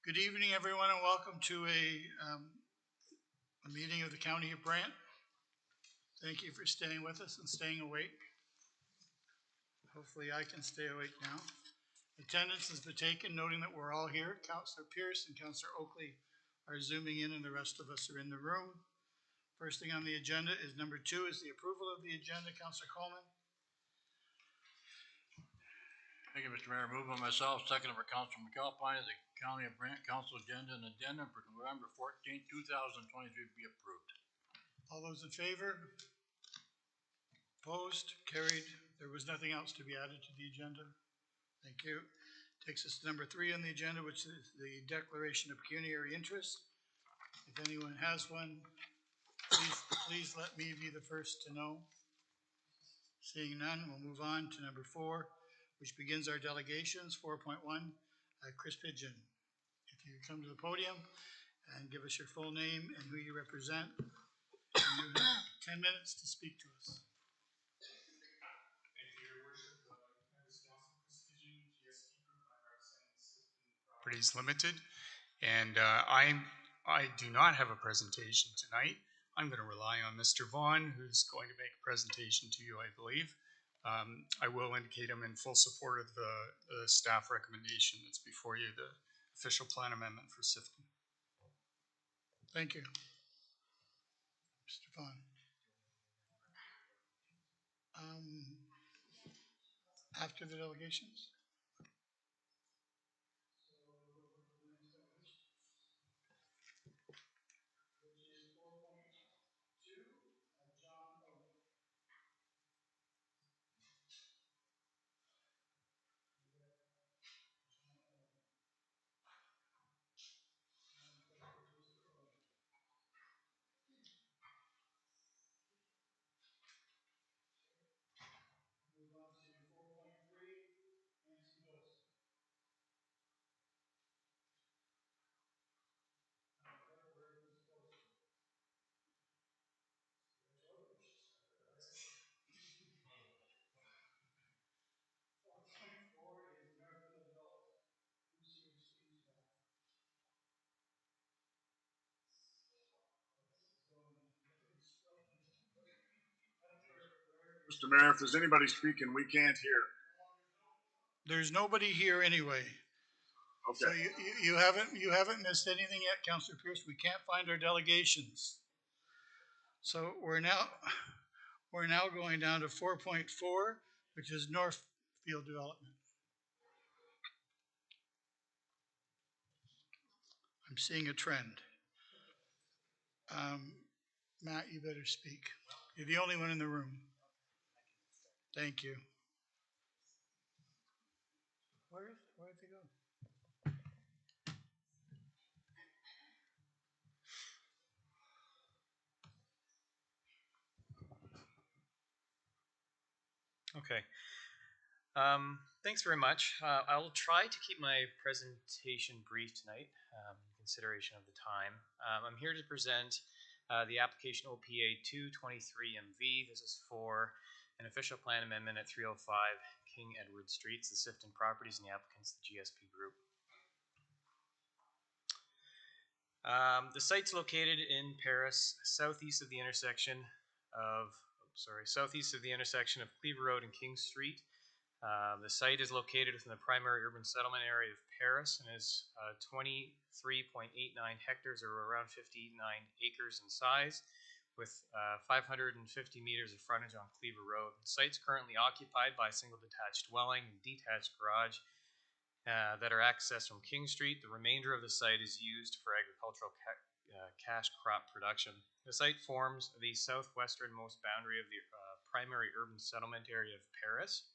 Good evening, everyone, and welcome to a meeting of the County of Brant. Thank you for staying with us and staying awake. Hopefully I can stay awake now. Attendance has been taken, noting that we're all here. Councillor Pierce and Councillor Oakley are zooming in and the rest of us are in the room. First thing on the agenda is number 2 is the approval of the agenda. Councillor Coleman. Thank you, Mr. Mayor. Moved by myself, second by Councillor McAlpine, the County of Brant Council agenda and addendum for November 14th, 2023 be approved. All those in favor? Opposed? Carried. There was nothing else to be added to the agenda. Thank you. Takes us to number 3 on the agenda, which is the declaration of pecuniary interest. If anyone has one, please let me be the first to know. Seeing none, we'll move on to number 4, which begins our delegations. 4.1, Chris Pidgeon. If you come to the podium and give us your full name and who you represent, you have 10 minutes to speak to us. Thank you, Your Worship. Members of Council, Chris Pidgeon, GSP Group. I'm representing Sifton Properties Limited, and I do not have a presentation tonight. I'm going to rely on Mr. Vaughn, who's going to make a presentation to you, I believe. I will indicate I'm in full support of the staff recommendation that's before you, the official plan amendment for Sifton. Thank you. Mr. Vaughn. After the delegations? Mr. Mayor, if there's anybody speaking, we can't hear. There's nobody here anyway. Okay. So you haven't missed anything yet, Councillor Pierce. We can't find our delegations. So we're now going down to 4.4, which is Northfield Development. I'm seeing a trend. Matt, you better speak. You're the only one in the room. Thank you. Where'd they go? Okay. Thanks very much. I'll try to keep my presentation brief tonight, in consideration of the time. I'm here to present the application OPA 223MV. This is for an official plan amendment at 305 King Edward Streets, the Sifton Properties, and the applicants, the GSP Group. The site's located in Paris, southeast of the intersection of Cleaver Road and King Street. The site is located within the primary urban settlement area of Paris and is 23.89 hectares, or around 59 acres in size, with 550 meters of frontage on Cleaver Road. The site's currently occupied by a single detached dwelling and detached garage that are accessed from King Street. The remainder of the site is used for agricultural cash crop production. The site forms the southwesternmost boundary of the primary urban settlement area of Paris,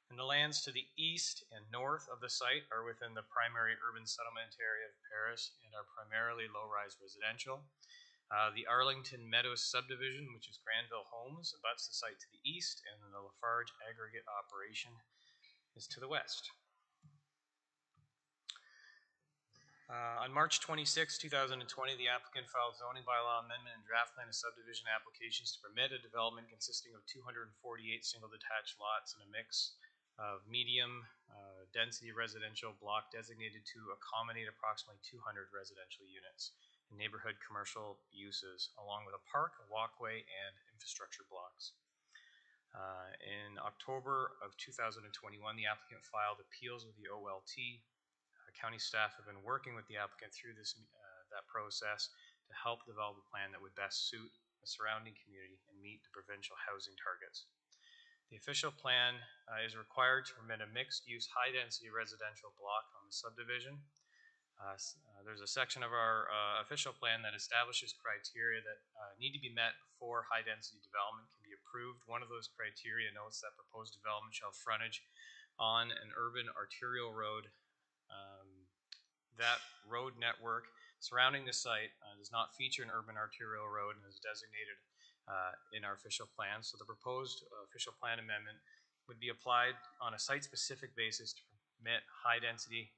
and the lands to the east and north of the site are within the primary urban settlement area of Paris and are primarily low-rise residential. The Arlington Meadows subdivision, which is Granville Homes, abuts the site to the east, and the Lafarge aggregate operation is to the west. On March 26, 2020, the applicant filed zoning bylaw amendment and draft plan of subdivision applications to permit a development consisting of 248 single detached lots in a mix of medium density residential block designated to accommodate approximately 200 residential units and neighborhood commercial uses, along with a park, a walkway, and infrastructure blocks. In October of 2021, the applicant filed appeals with the OLT. County staff have been working with the applicant through that process to help develop a plan that would best suit the surrounding community and meet the provincial housing targets. The official plan is required to permit a mixed-use, high-density residential block on the subdivision. There's a section of our official plan that establishes criteria that need to be met before high-density development can be approved. One of those criteria notes that proposed development shall have frontage on an urban arterial road. That road network surrounding the site does not feature an urban arterial road and is designated in our official plan. So the proposed official plan amendment would be applied on a site-specific basis to permit high-density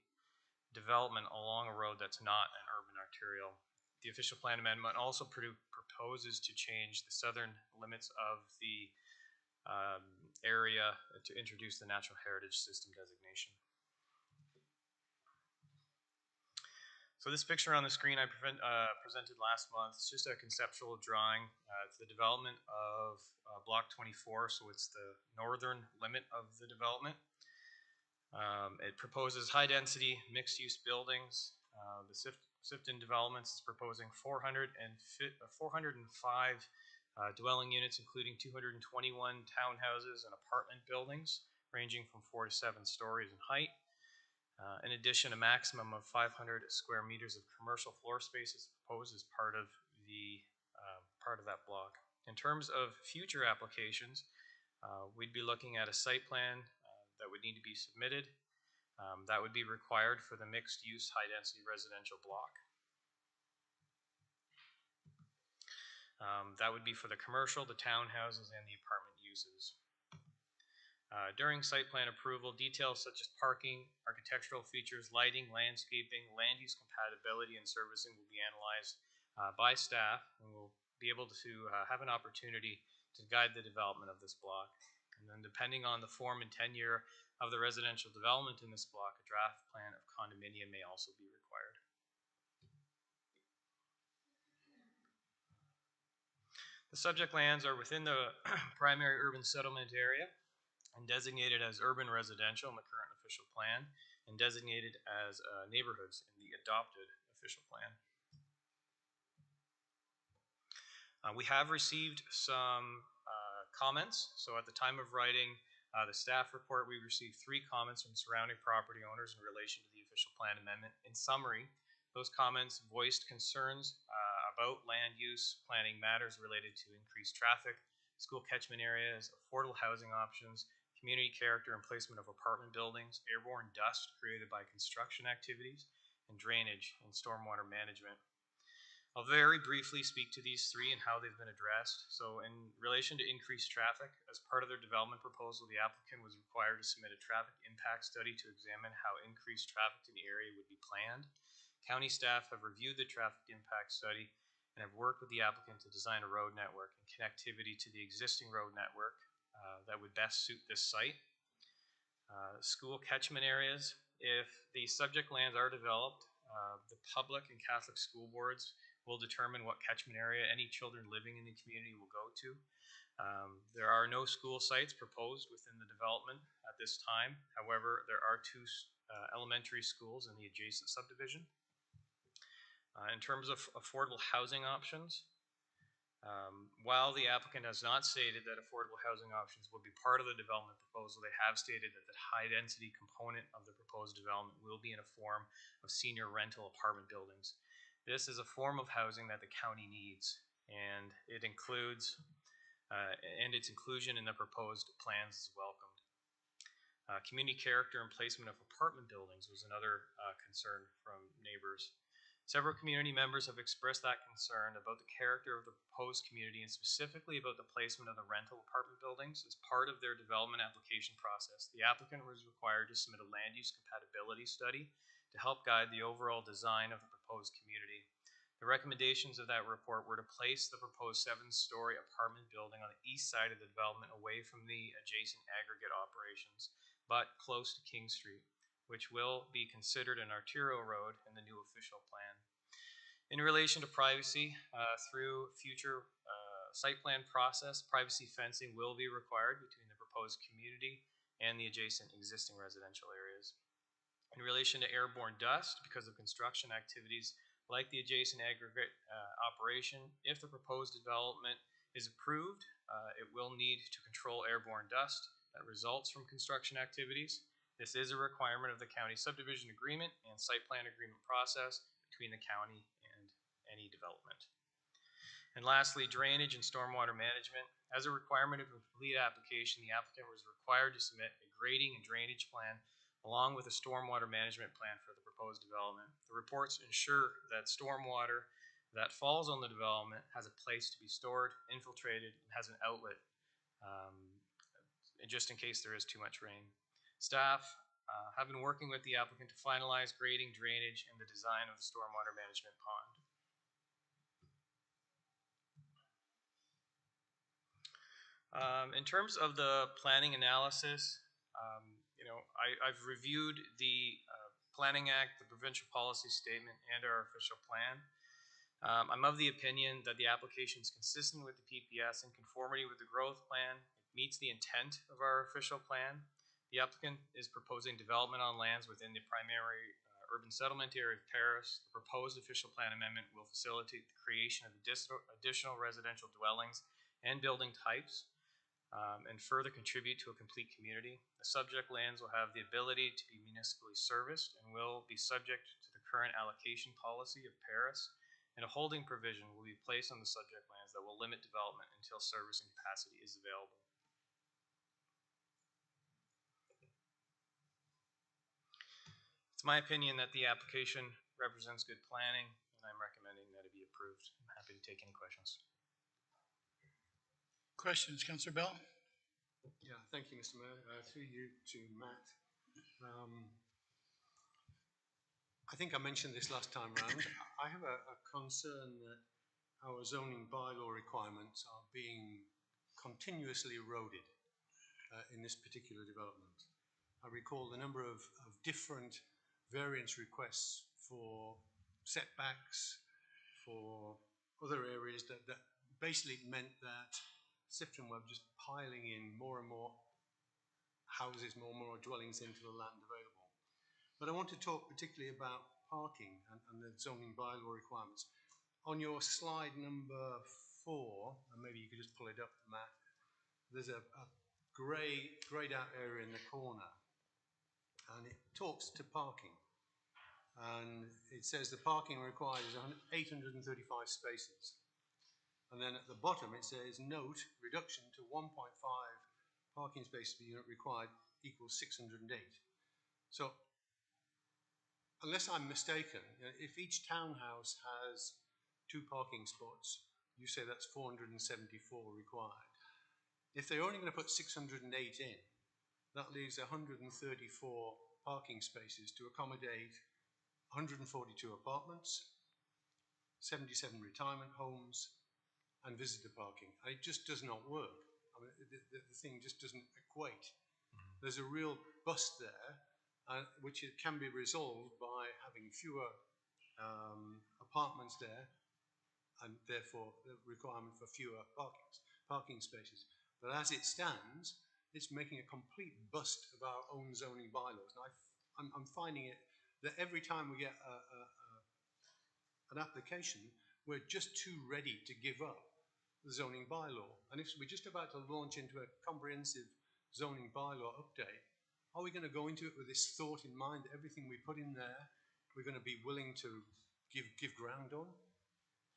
development along a road that's not an urban arterial. The official plan amendment also proposes to change the southern limits of the area to introduce the natural heritage system designation. So this picture on the screen I presented last month is just a conceptual drawing. It's the development of Block 24, so it's the northern limit of the development. It proposes high-density mixed-use buildings. The Sifton Developments is proposing 405 dwelling units, including 221 townhouses and apartment buildings, ranging from 4 to 7 stories in height. In addition, a maximum of 500 square meters of commercial floor space is proposed as part of that block. In terms of future applications, we'd be looking at a site plan that would need to be submitted. That would be required for the mixed-use, high-density residential block. That would be for the commercial, the townhouses, and the apartment uses. During site plan approval, details such as parking, architectural features, lighting, landscaping, land use compatibility, and servicing will be analyzed by staff, and we'll be able to have an opportunity to guide the development of this block. And then depending on the form and tenure of the residential development in this block, a draft plan of condominium may also be required. The subject lands are within the primary urban settlement area and designated as urban residential in the current official plan and designated as neighborhoods in the adopted official plan. We have received some comments. So at the time of writing the staff report, we received 3 comments from surrounding property owners in relation to the official plan amendment. In summary, those comments voiced concerns about land use planning matters related to increased traffic, school catchment areas, affordable housing options, community character and placement of apartment buildings, airborne dust created by construction activities, and drainage and stormwater management. I'll very briefly speak to these 3 and how they've been addressed. So in relation to increased traffic, as part of their development proposal, the applicant was required to submit a traffic impact study to examine how increased traffic in the area would be planned. County staff have reviewed the traffic impact study and have worked with the applicant to design a road network and connectivity to the existing road network that would best suit this site. School catchment areas. If the subject lands are developed, the public and Catholic school boards will determine what catchment area any children living in the community will go to. There are no school sites proposed within the development at this time. However, there are 2 elementary schools in the adjacent subdivision. In terms of affordable housing options, while the applicant has not stated that affordable housing options will be part of the development proposal, they have stated that the high-density component of the proposed development will be in a form of senior rental apartment buildings. This is a form of housing that the county needs, and it includes, and its inclusion in the proposed plans is welcomed. Community character and placement of apartment buildings was another concern from neighbors. Several community members have expressed that concern about the character of the proposed community and specifically about the placement of the rental apartment buildings. As part of their development application process, the applicant was required to submit a land use compatibility study to help guide the overall design of the proposed community. The recommendations of that report were to place the proposed 7-story apartment building on the east side of the development away from the adjacent aggregate operations, but close to King Street, which will be considered an arterial road in the new official plan. In relation to privacy, through future site plan process, privacy fencing will be required between the proposed community and the adjacent existing residential areas. In relation to airborne dust, because of construction activities like the adjacent aggregate operation, if the proposed development is approved, it will need to control airborne dust that results from construction activities. This is a requirement of the county subdivision agreement and site plan agreement process between the county and any development. And lastly, drainage and stormwater management. As a requirement of a complete application, the applicant was required to submit a grading and drainage plan along with a stormwater management plan for the proposed development. The reports ensure that stormwater that falls on the development has a place to be stored, infiltrated, and has an outlet, just in case there is too much rain. Staff have been working with the applicant to finalize grading, drainage, and the design of the stormwater management pond. In terms of the planning analysis, I've reviewed the Planning Act, the Provincial Policy Statement, and our official plan. I'm of the opinion that the application is consistent with the PPS in conformity with the growth plan. It meets the intent of our official plan. The applicant is proposing development on lands within the primary urban settlement area of Paris. The proposed official plan amendment will facilitate the creation of additional residential dwellings and building types, and further contribute to a complete community. The subject lands will have the ability to be municipally serviced and will be subject to the current allocation policy of Paris, and a holding provision will be placed on the subject lands that will limit development until servicing capacity is available. It's my opinion that the application represents good planning, and I'm recommending that it be approved. I'm happy to take any questions. Questions, Councillor Bell? Yeah, thank you, Mr. Mayor. Through you to Matt. I think I mentioned this last time round. I have a concern that our zoning bylaw requirements are being continuously eroded in this particular development. I recall the number of different variance requests for setbacks, for other areas that basically meant that Sifton were just piling in more and more houses, more and more dwellings into the land available. But I want to talk particularly about parking and the zoning bylaw requirements. On your slide number 4, and maybe you could just pull it up, Matt, there's a greyed out area in the corner, and it talks to parking. And it says the parking required is 835 spaces. And then at the bottom it says, note, reduction to 1.5 parking spaces per unit required equals 608. So, unless I'm mistaken, if each townhouse has 2 parking spots, you say that's 474 required. If they're only going to put 608 in, that leaves 134 parking spaces to accommodate 142 apartments, 77 retirement homes, and visitor parking. And it just does not work. I mean, the thing just doesn't equate. There's a real bust there, which can be resolved by having fewer apartments there, and therefore the requirement for fewer parking spaces. But as it stands, it's making a complete bust of our own zoning bylaws. And I'm finding it that every time we get an application, we're just too ready to give up the zoning bylaw. And if we're just about to launch into a comprehensive zoning bylaw update, are we going to go into it with this thought in mind that everything we put in there, we're going to be willing to give ground on?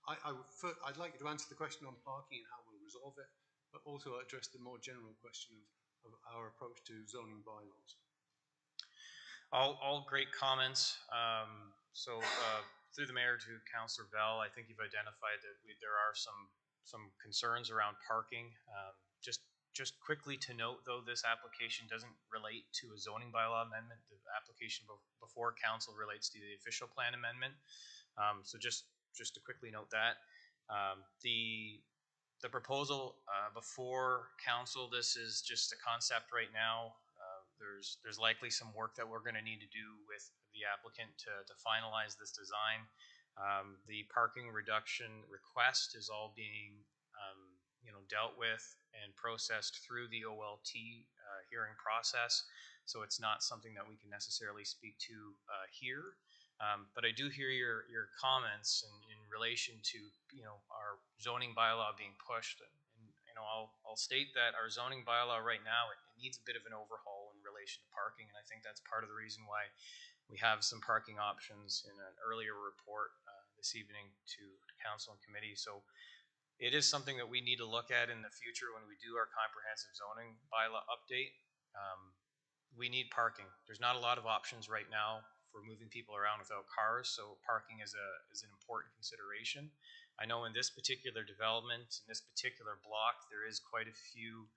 I'd like you to answer the question on parking and how we'll resolve it, but also address the more general question of our approach to zoning bylaws. All great comments. Through the mayor to Councillor Bell, I think you've identified that there are some concerns around parking. Just quickly to note, though, this application doesn't relate to a zoning bylaw amendment. The application before council relates to the official plan amendment. So just to quickly note that. The proposal before council, this is just a concept right now. there's likely some work that we're going to need to do with the applicant to finalize this design. The parking reduction request is all being dealt with and processed through the OLT hearing process, so it's not something that we can necessarily speak to here. But I do hear your comments in relation to our zoning bylaw being pushed, and I'll state that our zoning bylaw right now it needs a bit of an overhaul in relation to parking, and I think that's part of the reason why we have some parking options in an earlier report this evening to council and committee. So it is something that we need to look at in the future when we do our comprehensive zoning bylaw update. We need parking. There's not a lot of options right now for moving people around without cars, so parking is an important consideration. I know in this particular development, in this particular block, there is quite a few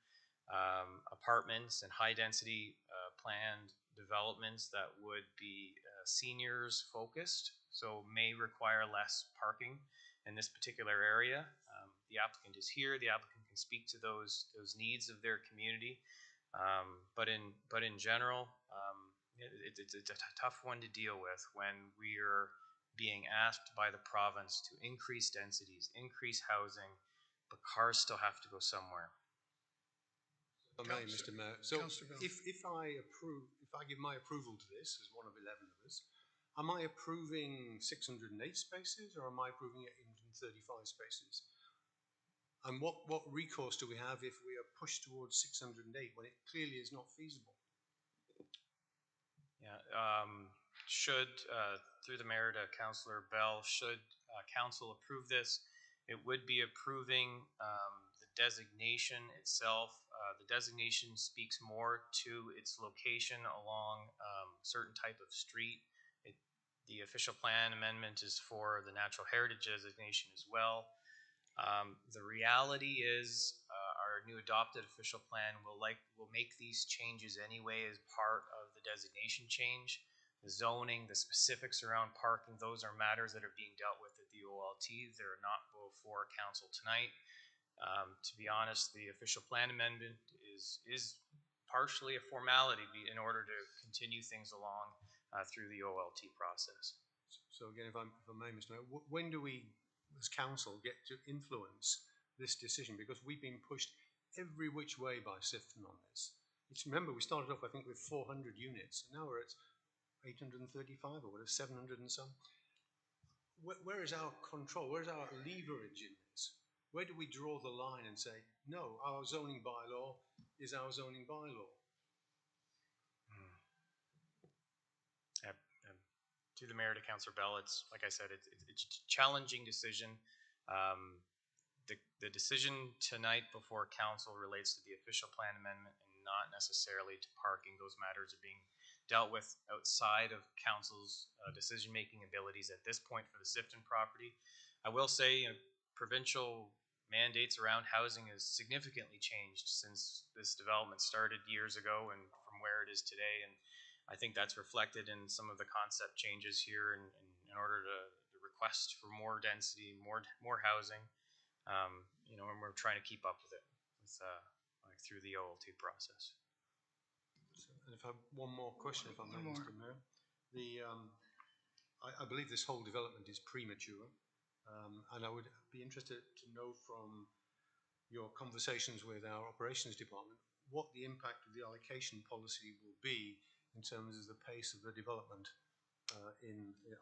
apartments and high density planned developments that would be seniors focused, so may require less parking in this particular area. The applicant is here. The applicant can speak to those needs of their community. But in general, it's a tough one to deal with when we're being asked by the province to increase densities, increase housing, but cars still have to go somewhere. If I may, Mr. Mayor. So Councillor Bell. if I give my approval to this as one of 11 of us, am I approving 608 spaces or am I approving 835 spaces? And what recourse do we have if we are pushed towards 608 when it clearly is not feasible? Yeah, should, through the mayor to Councillor Bell, should council approve this, it would be approving the designation itself. The designation speaks more to its location along certain type of street. The official plan amendment is for the natural heritage designation as well. The reality is our new adopted official plan will make these changes anyway as part of the designation change. The zoning, the specifics around parking, those are matters that are being dealt with at the OLT. They're not before council tonight. To be honest, the official plan amendment is partially a formality in order to continue things along through the OLT process. So again, if I may, Mr. Mayor, when do we, as council, get to influence this decision? Because we've been pushed every which way by Sifton on this. Remember, we started off, I think, with 400 units, and now we're at 835 or whatever, 700 and some. Where is our control? Where is our leverage in this? Where do we draw the line and say, no, our zoning bylaw is our zoning bylaw? To the mayor, to Councillor Bell, it's like I said, it's a challenging decision. The decision tonight before council relates to the official plan amendment and not necessarily to parking. Those matters are being dealt with outside of council's decision-making abilities at this point for the Sifton property. I will say, provincial mandates around housing has significantly changed since this development started years ago and from where it is today. And I think that's reflected in some of the concept changes here in order to request for more density, more housing, and we're trying to keep up with it through the OLT process. And if I have one more question, if I may, One more. Mr. Mayor. I believe this whole development is premature, and I would be interested to know from your conversations with our operations department what the impact of the allocation policy will be in terms of the pace of the development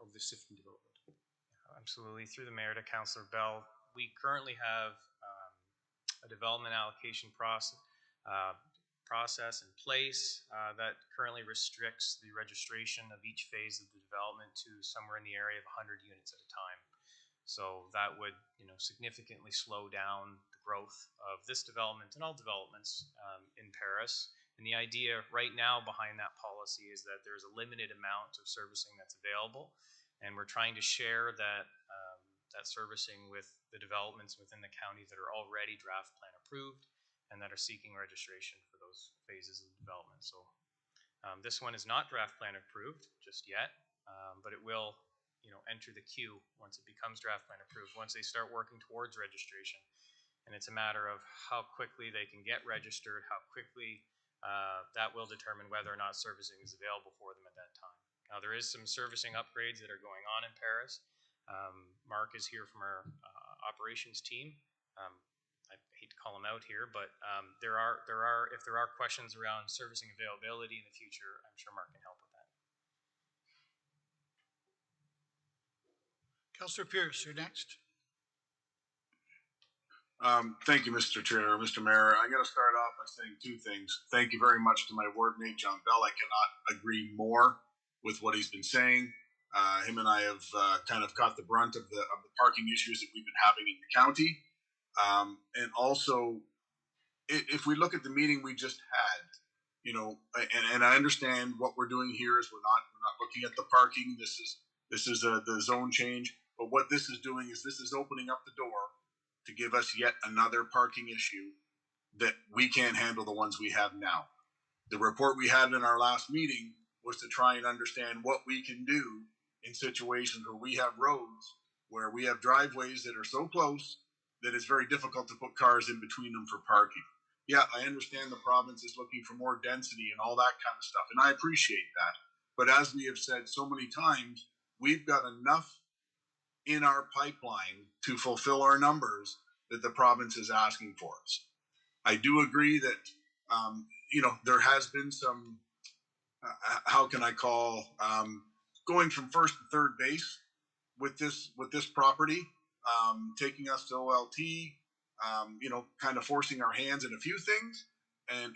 of the Sifton development. Absolutely. Through the mayor to Councillor Bell, we currently have a development allocation process in place that currently restricts the registration of each phase of the development to somewhere in the area of 100 units at a time. So that would, significantly slow down the growth of this development and all developments in Paris. And the idea right now behind that policy is that there's a limited amount of servicing that's available, and we're trying to share that servicing with the developments within the county that are already draft plan approved and that are seeking registration for those phases of development. So this one is not draft plan approved just yet, but it will, enter the queue once it becomes draft plan approved, once they start working towards registration. And it's a matter of how quickly they can get registered, how quickly that will determine whether or not servicing is available for them at that time. Now, there is some servicing upgrades that are going on in Paris. Mark is here from our operations team. I hate to call him out here, but if there are questions around servicing availability in the future, I'm sure Mark can help with that. Councillor Pierce, you're next. Thank you, Mr. Chair, Mr. Mayor. I'm going to start off by saying two things. Thank you very much to my ward mate, John Bell. I cannot agree more with what he's been saying. Him and I have kind of caught the brunt of the parking issues that we've been having in the county. And also, if we look at the meeting we just had, you know, and I understand what we're doing here is we're not looking at the parking. This is the zone change. But what this is doing is this is opening up the door to give us yet another parking issue that we can't handle the ones we have now. The report we had in our last meeting was to try and understand what we can do in situations where we have roads, where we have driveways that are so close that it's very difficult to put cars in between them for parking. Yeah, I understand the province is looking for more density and all that kind of stuff, and I appreciate that. But as we have said so many times, we've got enough in our pipeline to fulfill our numbers that the province is asking for us. I do agree that, you know, there has been some, how can I call, going from first to third base with this property, taking us to OLT, you know, kind of forcing our hands in a few things.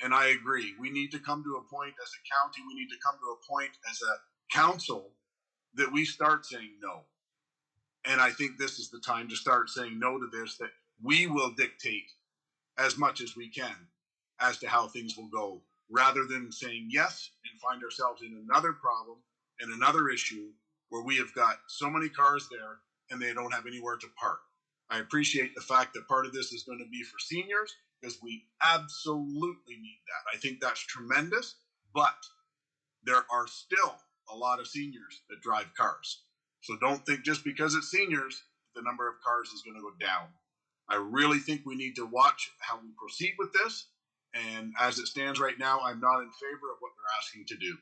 And I agree. We need to come to a point as a county, we need to come to a point as a council that we start saying no. And I think this is the time to start saying no to this, that we will dictate as much as we can as to how things will go, rather than saying yes and find ourselves in another problem and another issue where we have got so many cars there and they don't have anywhere to park. I appreciate the fact that part of this is going to be for seniors, because we absolutely need that. I think that's tremendous, but there are still a lot of seniors that drive cars. So don't think just because it's seniors, the number of cars is going to go down. I really think we need to watch how we proceed with this. And as it stands right now, I'm not in favor of what they're asking to do.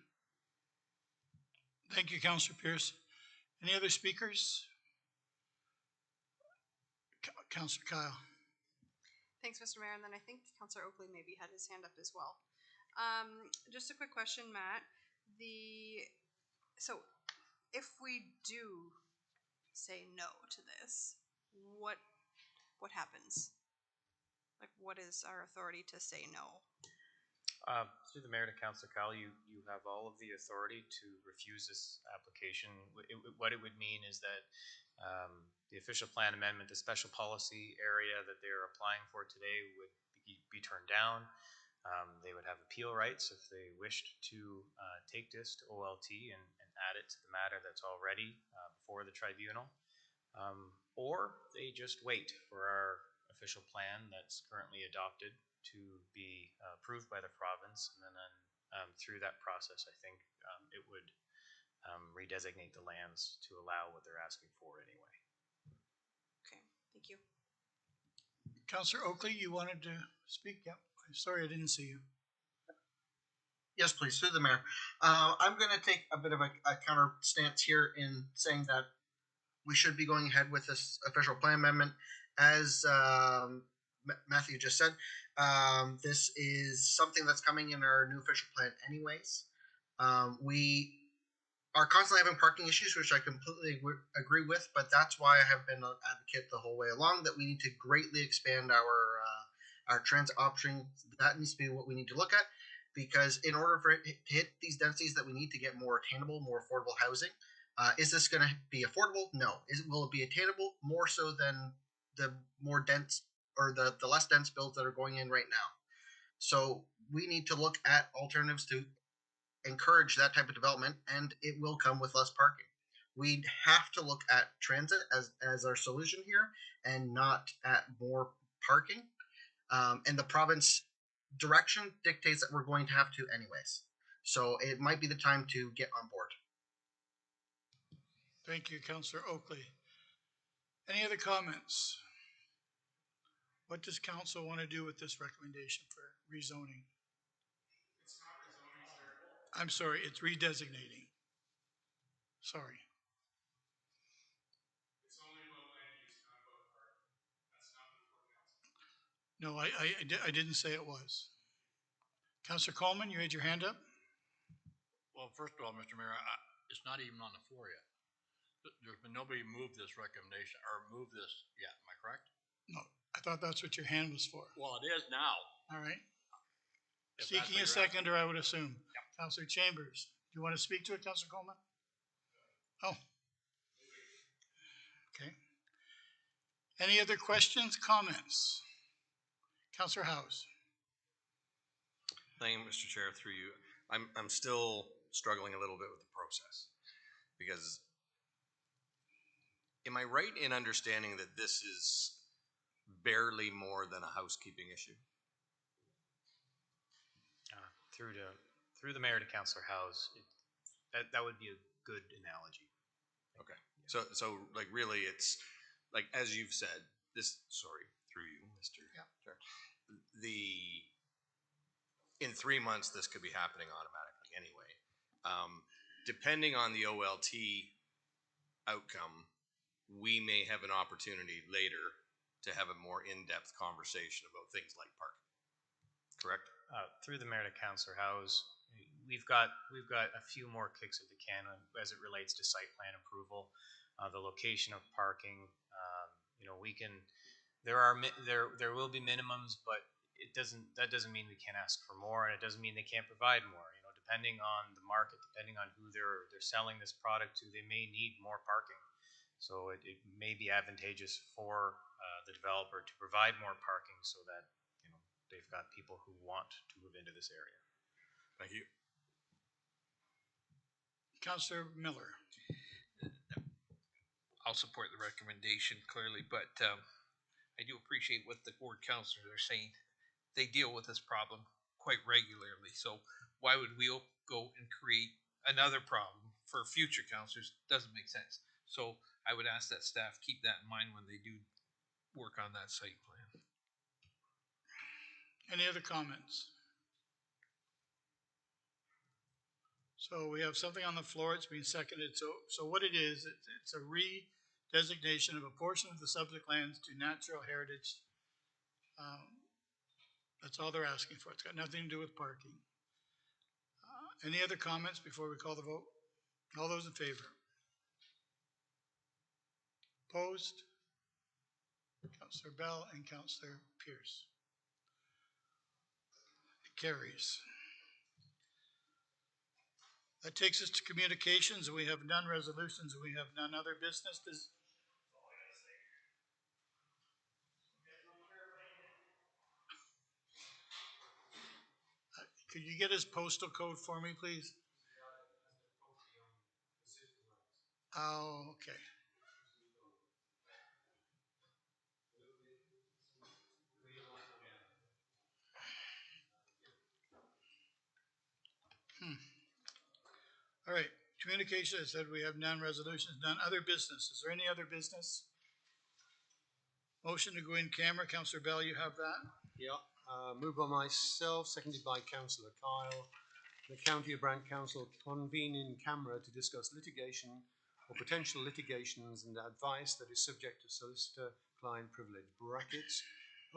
Thank you, Councillor Pierce. Any other speakers? Councillor Kyle. Thanks, Mr. Mayor. And then I think Councillor Oakley maybe had his hand up as well. Just a quick question, Matt. So if we do say no to this, what happens? Like, what is our authority to say no? Through the mayor to Councillor Kyle, you have all of the authority to refuse this application. What it would mean is that the official plan amendment, the special policy area that they're applying for today would be turned down. They would have appeal rights if they wished to take this to OLT and add it to the matter that's already before the tribunal. Or they just wait for our official plan that's currently adopted to be approved by the province, and then through that process, I think it would redesignate the lands to allow what they're asking for anyway. Okay, thank you. Councillor Oakley, you wanted to speak? Yep. I'm sorry, I didn't see you. Yes, please, through the mayor. I'm going to take a bit of a counter stance here in saying that we should be going ahead with this official plan amendment. As Matthew just said, this is something that's coming in our new official plan anyways. We are constantly having parking issues, which I completely agree with, but that's why I have been an advocate the whole way along, that we need to greatly expand our transit option. That needs to be what we need to look at, because in order for it to hit these densities that we need to get more attainable, more affordable housing, is this going to be affordable? No. Will it be attainable? More so than the more dense or the less dense builds that are going in right now. So we need to look at alternatives to encourage that type of development, and it will come with less parking. We have to look at transit as our solution here, and not at more parking. And the province direction dictates that we're going to have to anyways. So it might be the time to get on board. Thank you, Councillor Oakley. Any other comments? What does council want to do with this recommendation for rezoning? I'm sorry, it's redesignating. Sorry. No, I didn't say it was. Counselor Coleman, you had your hand up? Well, first of all, Mr. Mayor, it's not even on the floor yet. There's been nobody moved this recommendation or moved this yet, am I correct? No, I thought that's what your hand was for. Well, it is now. All right. If that's Seeking what a you're seconder, I would assume. Counselor Chambers, do you want to speak to it, Counselor Coleman? Oh. Okay. Any other questions, comments? Counselor House. Thank you, Mr. Chair, through you. I'm still struggling a little bit with the process because am I right in understanding that this is barely more than a housekeeping issue? Through the mayor to Councillor House, that would be a good analogy. Okay. So like really it's like, as you've said, through you, Mr. Yeah. Chair, in 3 months, this could be happening automatically anyway. Depending on the OLT outcome, we may have an opportunity later to have a more in-depth conversation about things like parking. Correct? Through the mayor to Councillor House, we've got a few more kicks at the can as it relates to site plan approval, the location of parking. There will be minimums, but that doesn't mean we can't ask for more, and it doesn't mean they can't provide more. Depending on the market, depending on who they're selling this product to, they may need more parking. So it may be advantageous for the developer to provide more parking so that they've got people who want to move into this area. Thank you. Counselor Miller. I'll support the recommendation clearly, but I do appreciate what the board councilors are saying. They deal with this problem quite regularly, so why would we go and create another problem for future councilors? Doesn't make sense. So I would ask that staff keep that in mind when they do work on that site plan. Any other comments? So we have something on the floor. It's been seconded. So what it is, it's a redesignation of a portion of the subject lands to natural heritage. That's all they're asking for. It's got nothing to do with parking. Any other comments before we call the vote? All those in favor? Opposed? Councillor Bell and Councillor Pierce. It carries. That takes us to communications, and we have none resolutions, and we have none other business. Could you get his postal code for me, please? Oh, okay. All right, communication, I said we have none resolutions, none other business. Is there any other business? Motion to go in camera, Councillor Bell, you have that? Yeah, moved by myself, seconded by Councillor Kyle. The County of Brant Council convene in camera to discuss litigation or potential litigations and advice that is subject to solicitor-client privilege (brackets).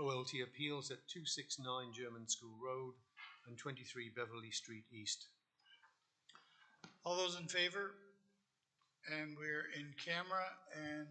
OLT appeals at 269 German School Road and 23 Beverly Street East. All those in favor? And we're in camera, and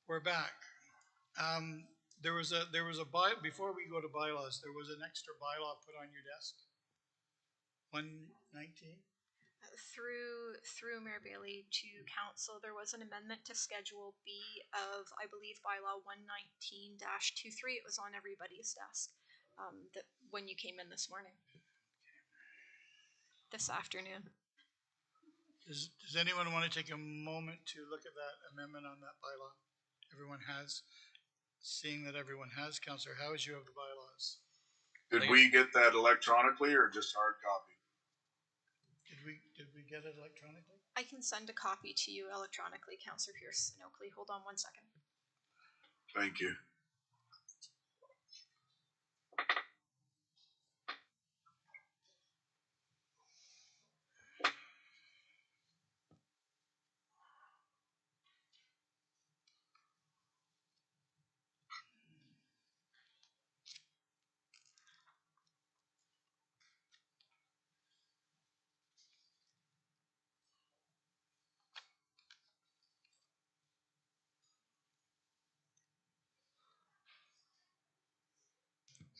We're back. There was a before we go to bylaws, there was an extra bylaw put on your desk. 119? Through Mayor Bailey to council, there was an amendment to Schedule B of, I believe, bylaw 119-23. It was on everybody's desk that when you came in this morning, this afternoon. Does anyone want to take a moment to look at that amendment on that bylaw? Everyone has. Seeing that everyone has, Councillor Howes, you have the bylaws. Did we get that electronically or just hard copy? Did we get it electronically? I can send a copy to you electronically, Councillor Pierce and Oakley. Hold on 1 second. Thank you.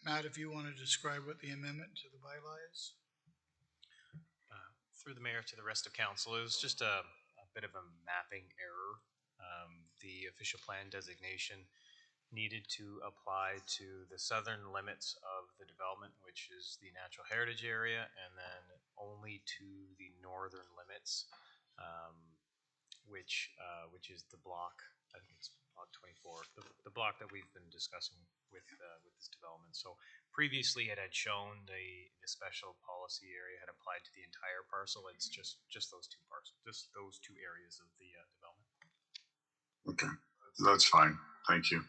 Matt, if you want to describe what the amendment to the bylaw is? Through the mayor to the rest of council, it was just a bit of a mapping error. The official plan designation needed to apply to the southern limits of the development, which is the natural heritage area, and then only to the northern limits, which is the block. I think it's block 24, the block that we've been discussing with this development. So previously, it had shown the special policy area had applied to the entire parcel. It's just those two parcels, just those two areas of the development. Okay, that's fine. Thank you.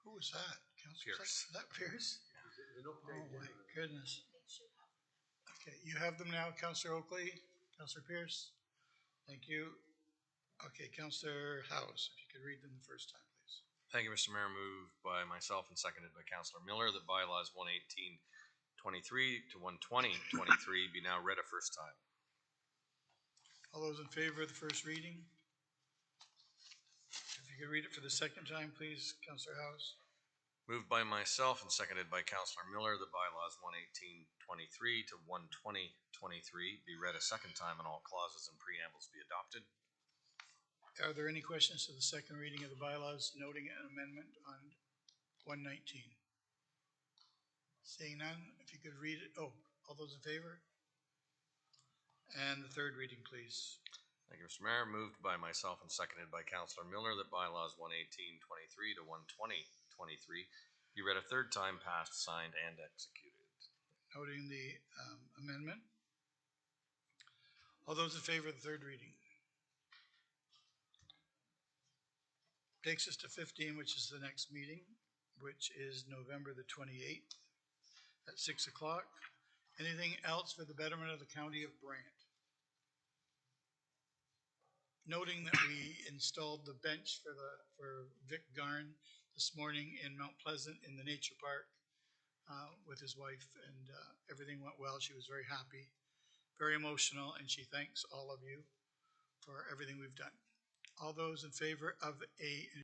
Who was that? Councillor, Pierce. is that Pierce? Oh my goodness. Okay, you have them now, Councillor Oakley, Councillor Pierce. Thank you. Okay, Councillor Howes, if you could read them the first time, please. Thank you, Mr. Mayor. Moved by myself and seconded by Councillor Miller that bylaws 118-23 to 120-23 be now read a first time. All those in favor of the first reading? If you could read it for the second time, please, Councillor Howes. Moved by myself and seconded by Councillor Miller that bylaws 118-23 to 120-23 be read a second time and all clauses and preambles be adopted. Are there any questions to the second reading of the bylaws noting an amendment on 119? Seeing none, if you could read it. Oh, all those in favor? And the third reading, please. Thank you, Mr. Mayor. Moved by myself and seconded by Councillor Miller that bylaws 118-23 to 120-23 be read a third time, passed, signed, and executed. Noting the amendment. All those in favor of the third reading? Takes us to 15, which is the next meeting, which is November the 28th at 6 o'clock. Anything else for the betterment of the county of Brant? Noting that we installed the bench for Vic Garn this morning in Mount Pleasant in the nature park with his wife, and everything went well. She was very happy, very emotional, and she thanks all of you for everything we've done. All those in favor of a